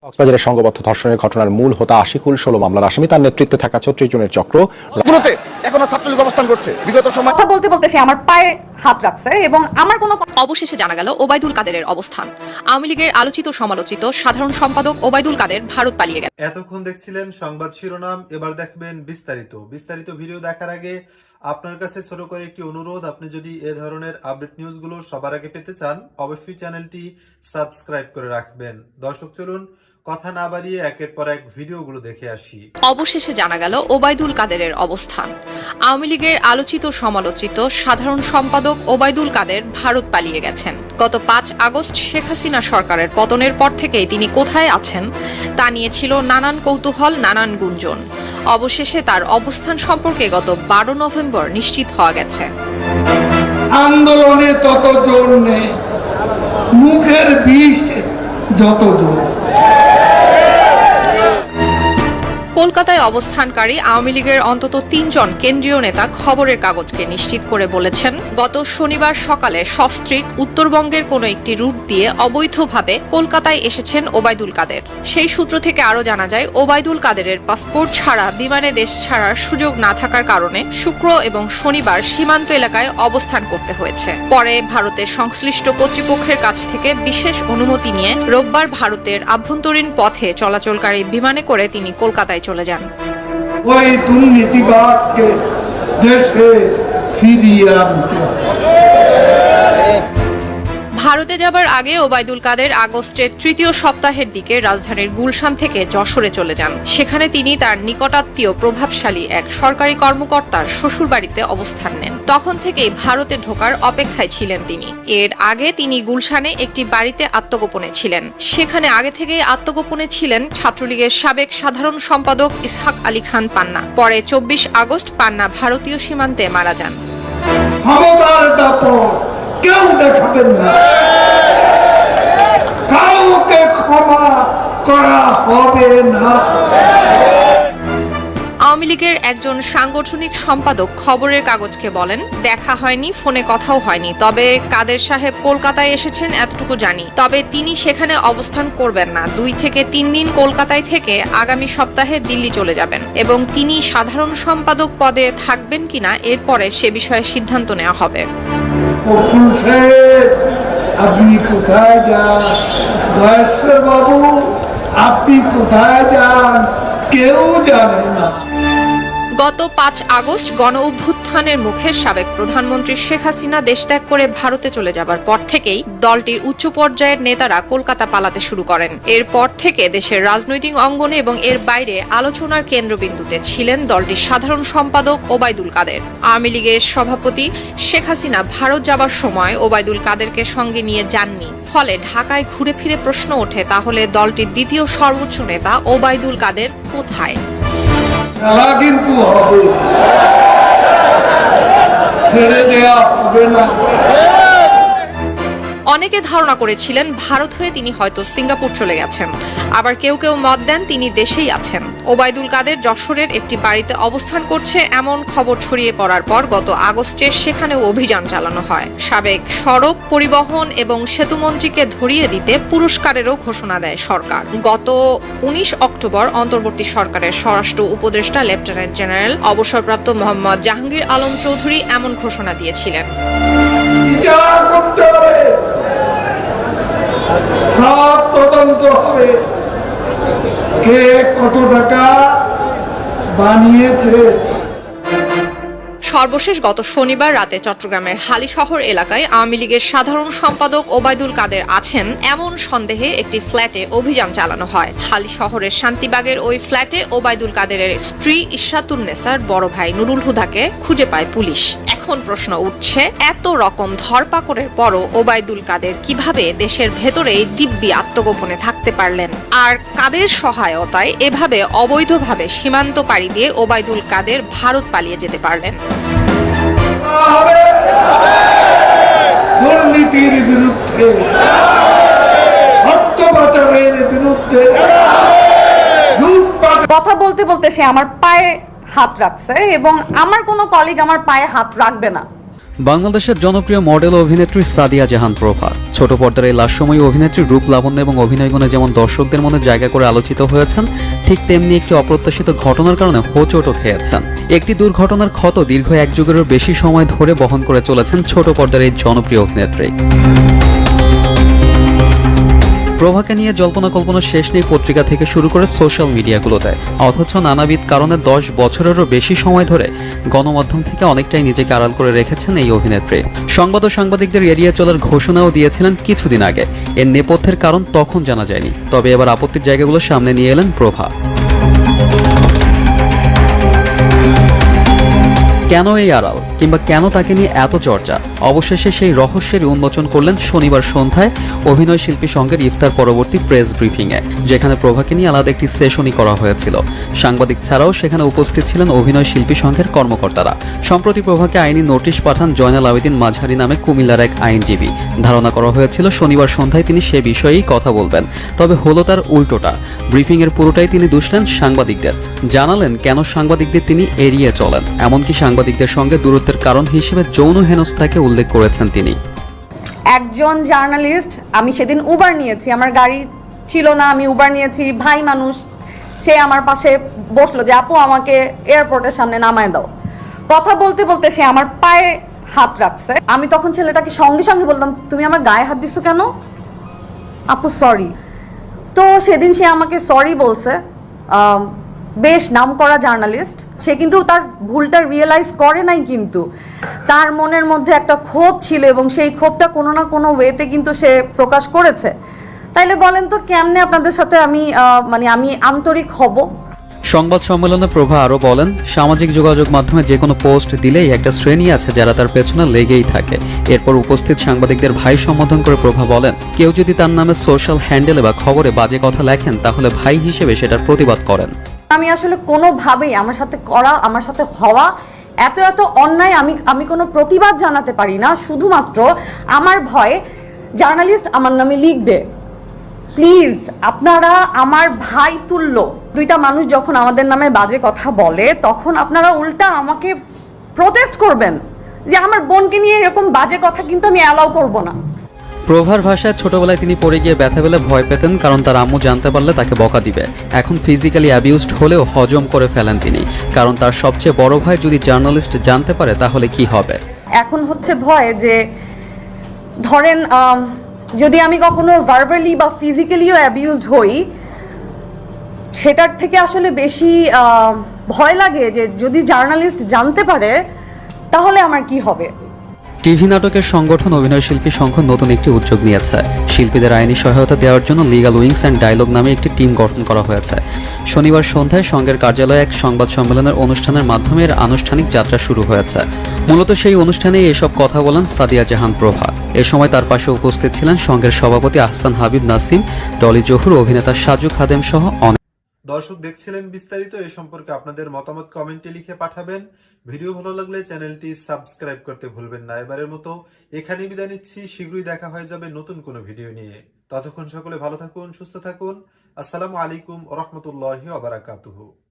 কক্সবাজারের সংঘবদ্ধ ধর্ষণের ঘটনার মূল হোতা আশিকুল 16 মামলার আসামি, তার নেতৃত্বে থাকা 36 জনের চক্র গুলোতে এখনো ছাত্রলীগ অবস্থান করছে। বিগত সময় কথা বলতে বলতে সে আমার পায়ে হাত রাখছে এবং আমার কোনো অবশেষে জানা গেল ওবায়দুল কাদেরের অবস্থান। আওয়ামী লীগের আলোচিত সমালোচিত সাধারণ সম্পাদক ওবায়দুল কাদের ভারত পালিয়ে গেছেন। এতক্ষণ দেখছিলেন সংবাদ শিরোনাম, এবার দেখবেন বিস্তারিত ভিডিও দেখার আগে আপনার কাছে ছোট করে একটি অনুরোধ, আপনি যদি এ ধরনের আপডেট নিউজগুলো সবার আগে পেতে চান অবশ্যই চ্যানেলটি সাবস্ক্রাইব করে রাখবেন। দর্শক চলুন কথা না বাড়িয়ে একের পর এক ভিডিওগুলো দেখে আসি। অবশেষে জানা গেল ওবায়দুল কাদেরের অবস্থান। আওয়ামী লীগের আলোচিত সমালোচিত সাধারণ সম্পাদক ওবায়দুল কাদের ভারত পালিয়ে গেছেন। গত 5 আগস্ট শেখ হাসিনা সরকারের পতনের পর থেকেই তিনি কোথায় আছেন তা নিয়ে ছিল নানান কৌতূহল, নানান গুঞ্জন। অবশেষে তার অবস্থান সম্পর্কে গত 12 নভেম্বর নিশ্চিত হওয়া গেছে। আন্দোলনে তত জোর নেই, মুখের বিষ যত জোর। কলকাতায় অবস্থানকারী আওয়ামী লীগের অন্তত 3 জন কেন্দ্রীয় নেতা খবরের কাগজকে নিশ্চিত করে বলেছেন, গত শনিবার সকালে সস্ত্রীক উত্তরবঙ্গের কোনো একটি রুট দিয়ে অবৈধভাবে কলকাতায় এসেছেন ওবায়দুল কাদের। সেই সূত্র থেকে আরও জানা যায়, ওবায়দুল কাদেরের পাসপোর্ট ছাড়া বিমানে দেশ ছাড়ার সুযোগ না থাকার কারণে শুক্র এবং শনিবার সীমান্ত এলাকায় অবস্থান করতে হয়েছে। পরে ভারতের সংশ্লিষ্ট কর্তৃপক্ষের কাছ থেকে বিশেষ অনুমতি নিয়ে রোববার ভারতের আভ্যন্তরীণ পথে চলাচলকারী বিমানে করে তিনি কলকাতায় চলে যান। ওই দুর্নীতিবাজকে দেশে ফিরিয়ে আনতে। ভারতে যাবার আগে ওবায়দুল কাদের আগস্টের 3য় সপ্তাহের দিকে রাজধানীর গুলশান থেকে যশোরে চলে যান। সেখানে তিনি তার নিকটাত্মীয় প্রভাবশালী এক সরকারি কর্মকর্তার শ্বশুরবাড়িতে অবস্থান নেন। তখন থেকেই ভারতে ঢোকার অপেক্ষায় ছিলেন তিনি। এর আগে তিনি গুলশানে একটি বাড়িতে আত্মগোপনে ছিলেন। সেখানে আগে থেকেই আত্মগোপনে ছিলেন ছাত্রলীগের সাবেক সাধারণ সম্পাদক ইসহাক আলী খান পান্না। পরে 24 আগস্ট পান্না ভারতীয় সীমান্তে মারা যান। ক্ষমতার দাপট কেউ দেখাবেন না, কাউকে ক্ষমা করা হবে না। আওয়ামী লীগের একজন সাংগঠনিক সম্পাদক খবরের কাগজকে বলেন, দেখা হয়নি, ফোনে কথাও হয়নি, তবে কাদের সাহেব কলকাতায় এসেছেন এতটুকু জানি। তবে তিনি সেখানে অবস্থান করবেন না। 2 থেকে 3 দিন কলকাতায় থেকে আগামী সপ্তাহে দিল্লি চলে যাবেন এবং তিনি সাধারণ সম্পাদক পদে থাকবেন কিনা এরপরে সে বিষয়ে সিদ্ধান্ত নেওয়া হবে। আপনি কোথায় যান? দয়েশ্বর বাবু আপনি কোথায় যান? কেউ জানে না। গত 5 আগস্ট গণ অভ্যুত্থানের মুখে সাবেক প্রধানমন্ত্রী শেখ হাসিনা দেশত্যাগ করে ভারতে চলে যাবার পর থেকেই দলটির উচ্চ পর্যায়ের নেতারা কলকাতা পালাতে শুরু করেন। এরপর থেকে দেশের রাজনৈতিক অঙ্গনে এবং এর বাইরে আলোচনার কেন্দ্রবিন্দুতে ছিলেন দলটির সাধারণ সম্পাদক ওবায়দুল কাদের। আওয়ামী লীগের সভাপতি শেখ হাসিনা ভারত যাবার সময় ওবায়দুল কাদেরকে সঙ্গে নিয়ে যাননি। ফলে ঢাকায় ঘুরে ফিরে প্রশ্ন ওঠে, তাহলে দলটির দ্বিতীয় সর্বোচ্চ নেতা ওবায়দুল কাদের কোথায়? খেলা কিন্তু হবে, ছেড়ে দেয়া হবে না। অনেকে ধারণা করেছিলেন ভারত হয়ে তিনি হয়তো সিঙ্গাপুর চলে গেছেন। আবার কেউ কেউ মত দেন তিনি দেশেই আছেন। ওবায়দুল কাদের যশোরের একটি বাড়িতে অবস্থান করছে এমন খবর ছড়িয়ে পড়ার পর গত আগস্টে সেখানেও অভিযান চালানো হয়। সাবেক সড়ক পরিবহন এবং সেতুমন্ত্রীকে ধরিয়ে দিতে পুরস্কারেরও ঘোষণা দেয় সরকার। গত 19 অক্টোবর অন্তর্বর্তী সরকারের স্বরাষ্ট্র উপদেষ্টা লেফটেন্যান্ট জেনারেল অবসরপ্রাপ্ত মোহাম্মদ জাহাঙ্গীর আলম চৌধুরী এমন ঘোষণা দিয়েছিলেন। বিচার করতে হবে, সব তদন্ত হবে, কে কত টাকা বানিয়েছে। সর্বশেষ গত শনিবার রাতে চট্টগ্রামের হালিশহর এলাকায় আওয়ামী লীগের সাধারণ সম্পাদক ওবায়দুল কাদের আছেন এমন সন্দেহে একটি ফ্ল্যাটে অভিযান চালানো হয়। হালিশহরের শান্তিবাগের ওই ফ্ল্যাটে ওবায়দুল কাদেরের স্ত্রী ইশরাতুন্নেসার বড় ভাই নুরুল হুদাকে খুঁজে পায় পুলিশ। এখন প্রশ্ন উঠছে, এত রকম ধরপাকড়ের পরও ওবায়দুল কাদের কিভাবে দেশের ভেতরেই দিব্যি আত্মগোপনে থাকতে পারলেন? আর কাদের সহায়তায় এভাবে অবৈধভাবে সীমান্ত পাড়ি দিয়ে ওবায়দুল কাদের ভারত পালিয়ে যেতে পারলেন? দুর্নীতির বিরুদ্ধে, অর্থ পাচারের বিরুদ্ধে, কথা বলতে বলতে সে আমার পায়ে হাত রাখছে এবং আমার কোনো কলিগ আমার পায়ে হাত রাখবে না। বাংলাদেশের জনপ্রিয় মডেল ও অভিনেত্রী সাদিয়া জাহান প্রভা ছোট পর্দার এই লাস্যময়ী অভিনেত্রীর রূপ লাবণ্য এবং অভিনয় গুণে যেমন দর্শকদের মনে জায়গা করে আলোচিত হয়েছেন, ঠিক তেমনি একটি অপ্রত্যাশিত ঘটনার কারণে হোঁচটও খেয়েছেন। একটি দুর্ঘটনার ক্ষত দীর্ঘ এক যুগেরও বেশি সময় ধরে বহন করে চলেছেন ছোট পর্দার এই জনপ্রিয় অভিনেত্রী। প্রভাকে নিয়ে জল্পনা কল্পনা শেষ নেই পত্রিকা থেকে শুরু করে সোশ্যাল মিডিয়াগুলোতে, অথচ নানাবিধ কারণে 10 বছরেরও বেশি সময় ধরে গণমাধ্যম থেকে অনেকটাই নিজেকে আড়াল করে রেখেছেন এই অভিনেত্রী। সংবাদ ও সাংবাদিকদের এড়িয়ে চলার ঘোষণাও দিয়েছিলেন কিছুদিন আগে। এর নেপথ্যের কারণ তখন জানা যায়নি, তবে এবার আপত্তির জায়গাগুলো সামনে নিয়ে এলেন প্রভা। কেন এই আড়াল, কিংবা কেন তাকে নিয়ে এত চর্চা? অবশেষে সেই রহস্যের উন্মোচন করলেন শনিবার সন্ধ্যায় অভিনয় শিল্পী সংঘের ইফতার পরবর্তী প্রেস ব্রিফিংয়ে, যেখানে প্রভাকে নিয়ে আলাদা একটি সেশনই করা হয়েছিল। সাংবাদিক ছাড়াও সেখানে উপস্থিত ছিলেন অভিনয় শিল্পী সংঘের কর্মকর্তারা। সম্প্রতি প্রভাকে আইনি নোটিশ পাঠান জয়নাল আবেদিন মাঝারি নামে কুমিল্লার এক আইনজীবী। ধারণা করা হয়েছিল শনিবার সন্ধ্যায় তিনি সে বিষয়েই কথা বলবেন, তবে হলো তার উল্টোটা। ব্রিফিংয়ের পুরোটাই তিনি দুষলেন সাংবাদিকদের, জানালেন কেন সাংবাদিকদের তিনি এড়িয়ে চলেন। এমনকি সাংবাদিকদের সঙ্গে দূরত্বের কারণ হিসেবে যৌন হেনস্থাকে উল্লেখ করেছেন তিনি। একজন জার্নালিস্ট, আমি সেদিন উবার নিয়েছি, আমার গাড়ি ছিল না, আমি উবার নিয়েছি, ভাই মানুষ, সে আমার পাশে বসলো যে আপু আমাকে এয়ারপোর্টের সামনে নামায় দাও। কথা বলতে বলতে সে আমার পায়ে হাত রাখছে। আমি তখন ছেলেটাকে সঙ্গে সঙ্গে বললাম, তুমি আমার গায়ে হাত দিছো কেন? আপু সরি। তো সেদিন সে আমাকে সরি বলছে। বেশ নামকরা জার্নালিস্ট, সে কিন্তু তার ভুলটা রিয়েলাইজ করে নাই, কিন্তু তার মনের মধ্যে একটা ক্ষোভ ছিল এবং সেই ক্ষোভটা কোনো না কোনো ওয়েতে কিন্তু সে প্রকাশ করেছে। তাইলে বলেন তো কেমনে আপনাদের সাথে আমি আন্তরিক হব? সংবাদ সম্মেলনে প্রভা আরও বলেন, সামাজিক যোগাযোগ মাধ্যমে যে কোনো পোস্ট দিলেই একটা শ্রেণী আছে যারা তার পেছনে লেগেই থাকে। এরপর উপস্থিত সাংবাদিকদের ভাই সম্বোধন করে প্রভা বলেন, কেউ যদি তার নামে সোশ্যাল হ্যান্ডেলে বা খবরে বাজে কথা লেখেন তাহলে ভাই হিসেবে সেটার প্রতিবাদ করেন। আমি আসলে কোনোভাবেই আমার সাথে হওয়া এত অন্যায় আমি কোনো প্রতিবাদ জানাতে পারি না। শুধুমাত্র আমার ভয় জার্নালিস্ট আমার নামে লিখবে। প্লিজ আপনারা আমার ভাই তুল্য, দুইটা মানুষ যখন আমাদের নামে বাজে কথা বলে তখন আপনারা উল্টা আমাকে প্রোটেস্ট করবেন যে আমার বোনকে নিয়ে এরকম বাজে কথা কিন্তু আমি অ্যালাউ করব না। প্রভার ভাষায় ছোটবেলায় তিনি পড়ে গিয়ে ব্যথা পেলে ভয় পেতেন, কারণ তার আম্মু জানতে পারলে তাকে বকা দিবে। এখন ফিজিক্যালি অ্যাবিউজড হলেও হজম করে ফেলেন তিনি, কারণ তার সবচেয়ে বড় ভয় যদি জার্নালিস্ট জানতে পারে তাহলে কি হবে। এখন হচ্ছে ভয় যে ধরেন যদি আমি কখনো ভার্বালি বা ফিজিক্যালিও অ্যাবিউজড হই, সেটার থেকে আসলে বেশি ভয় লাগে যে যদি জার্নালিস্ট জানতে পারে তাহলে আমার কি হবে। টিভি নাটকের সংগঠন অভিনয় শিল্পী সংঘ নতুন একটি উদ্যোগ নিয়েছে। শিল্পীদের আইনি সহায়তা দেওয়ার জন্য লিগ্যাল উইংস অ্যান্ড ডায়লগ নামে একটি টিম গঠন করা হয়েছে। শনিবার সন্ধ্যায় সংঘের কার্যালয়ে এক সংবাদ সম্মেলনের অনুষ্ঠানের মাধ্যমে এর আনুষ্ঠানিক যাত্রা শুরু হয়েছে। মূলত সেই অনুষ্ঠানেই এসব কথা বলেন সাদিয়া জাহান প্রভা। এ সময় তার পাশে উপস্থিত ছিলেন সংঘের সভাপতি আহসান হাবিব নাসিম, ডলি জহুর, অভিনেতা সাজু খাদেম সহ অনেক। দর্শক দেখছিলেন বিস্তারিত। এ সম্পর্কে আপনাদের মতামত কমেন্টে লিখে পাঠাবেন। ভিডিও ভালো লাগলে চ্যানেলটি সাবস্ক্রাইব করতে ভুলবেন না। এবারের মতো এখানে বিদায় নিচ্ছি, শীঘ্রই দেখা হয়ে যাবে নতুন কোনো ভিডিও নিয়ে। ততক্ষণ সকলে ভালো থাকুন, সুস্থ থাকুন। আসসালামু আলাইকুম ওয়া রাহমাতুল্লাহি ওয়া বারাকাতুহু।